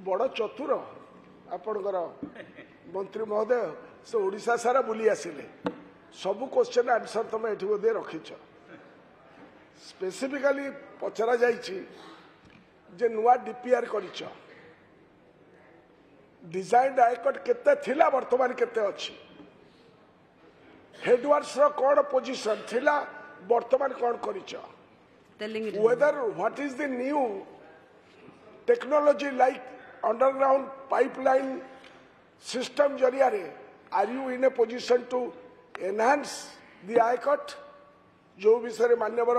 बड़ चतुर आपणकर मंत्री महोदय से ओडिशा सारा बुली आसिले सबु क्वेश्चन आंसर तुम ये बोधे रखिच स्पेसिफिकली पचरा जे नुआ डीपीआर करिच डिजाइन आयकट केते थिला वर्तमान केते अछि हेडवर्क्स रो कोन पोजीशन थिला वर्तमान कोन करिच whether what is the new technology like underground pipeline system जरिया रे are you in a position to enhance the ICOT जो विषय मान्यवर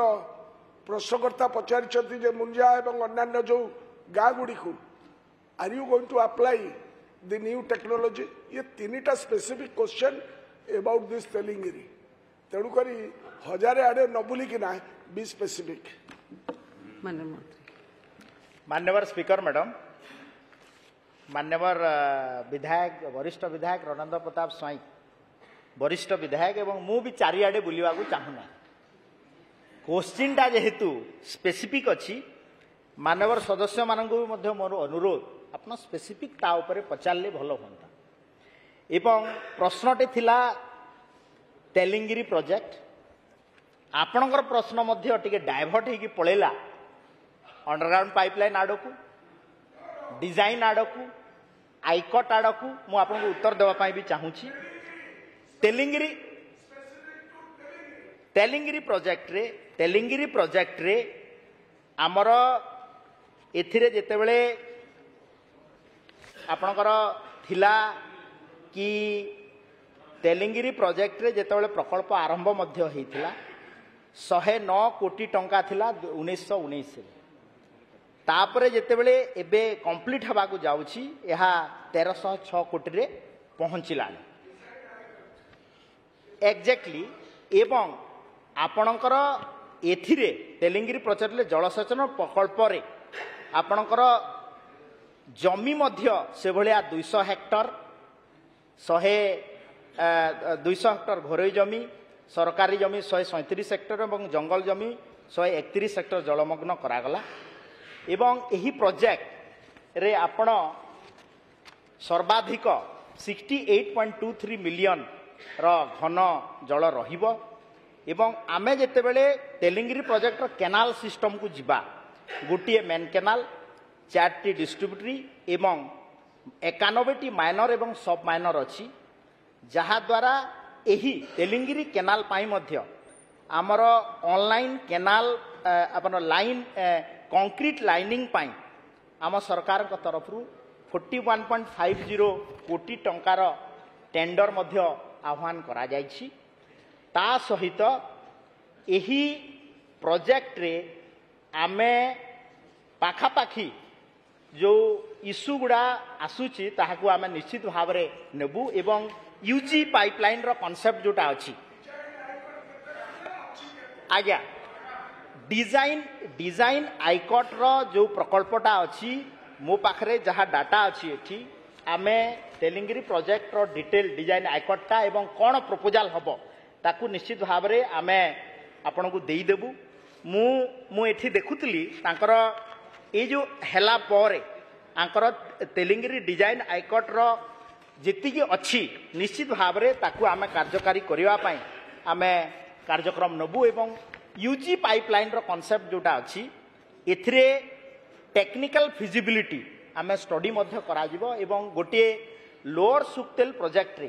प्रश्नकर्ता पचारि जे मुंजा एवं अन्य जो गाँ गुड़ी को are you going to apply the new technology ये तीनटा स्पेसिफिक क्वेश्चन about this तेलिंगिरी तेणु करी हजारे आड़े न बुली कि ना बी स्पेसिफिक मान्यवर स्पीकर मैडम मान्यवर विधायक वरिष्ठ विधायक रणेंद्र प्रताप स्वाई वरिष्ठ विधायक एवं मु भी चारिआडे बुलवा चाहूना क्वेश्चन टा जेहेतु स्पेसिफिक अच्छी मान्यवर सदस्य मानक मोर अनुरोध आप स्पेसिफिक ता उपरे पचारे भल हाँ एवं प्रश्नटे थिला तेलिंगिरी प्रोजेक्ट आपणकर प्रश्न मध्य टिके डाइवर्ट होगी पड़ेला अंडरग्राउंड पाइपलाइन आड़ को डिजाइन आड़ को आईकट आड़ को मु आपको उत्तर देवाई भी चाहूँगी तेलिंगिरी प्रोजेक्ट रे आमर एथिरे जेतेबेले आपणकर थिला कि तेलिंगिरी प्रोजेक्ट रे जेतेबेले प्रकल्प आरंभ मध्य होइथिला 109 कोटी टंका थिला 1919 रे तापरे जेतेबेले एबे कंप्लीट हवा को जाउछि एहा 1306 कोटी रे पहुंचिला एक्जेक्टली एवं आपणकर एथिरे तेलिंगिरी प्रोजेक्ट ले जलसेचन प्रकल्प रे आपणकर जमी मध्य से भलिया 200 हेक्टर 200 हेक्टर घरोई जमी सरकारी जमी 137 हेक्टर और जंगल जमी 131 हेक्टर जलमग्न करागला एवं यही प्रोजेक्ट रे आपण सर्वाधिक 68.23 मिलियन रो घन जल रहिबो एवं आमे जेतेबेले तेलिंगिरी प्रोजेक्ट रो केनाल सिस्टम को जिबा गोटे मेन केनाल 4टी डिस्ट्रीब्यूटरी एवं 91टी माइनर एवं सब माइनर अच्छी जहा द्वारा यही तेलिंगिरी केनाल पाई मध्य आमर ऑनलाइन केनाल अपन लाइन कंक्रीट लाइनिंग पाई आम सरकार को तरफ 41.50 कोटी टंकार टेंडर मध्य आह्वान करा जायछि ता सहित यही प्रोजेक्ट रे आमे पाखापाखी जो इश्यू गुड़ा आसूची ताहाकू आमे निश्चित भाव में नेबू एवं यूजी पाइपलाइन रो कॉन्सेप्ट जोटा अच्छी आज्ञा डिजाइन आईकट रो जो प्रकल्पटा अच्छी मो पाखरे जहाँ डाटा अच्छी एठी आमे तेलिंगिरी प्रोजेक्ट रो डिटेल डिजाइन आईकटा एवं कौन प्रपोजाल हबो ताकू निश्चित भाव में आमे आपन को देई देबू मु एठी देखुतली तांकर ये जो हेला परे आंकर तेलिंगिरी डिजाइन आईकट रो जेतिकी अच्छी निश्चित भाव में ताकू आमे कार्यकारी करिवा पाई आमे कार्यक्रम नबू एवं यूजी पाइपलाइन रो कॉन्सेप्ट जोटा अच्छी एथिरे टेक्निकल फिजिबिलिटी आमे स्टडी मध्य करा जिवो एवं गोटे लोअर सुक्तेल प्रोजेक्ट रे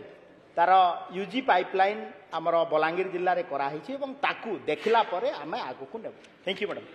तार यूजी पाइपलाइन आमर बलांगीर जिल्ला रे करा हिछि एवं ताकू देखला परे आमे आगु को नेबू थैंक यू मैडम।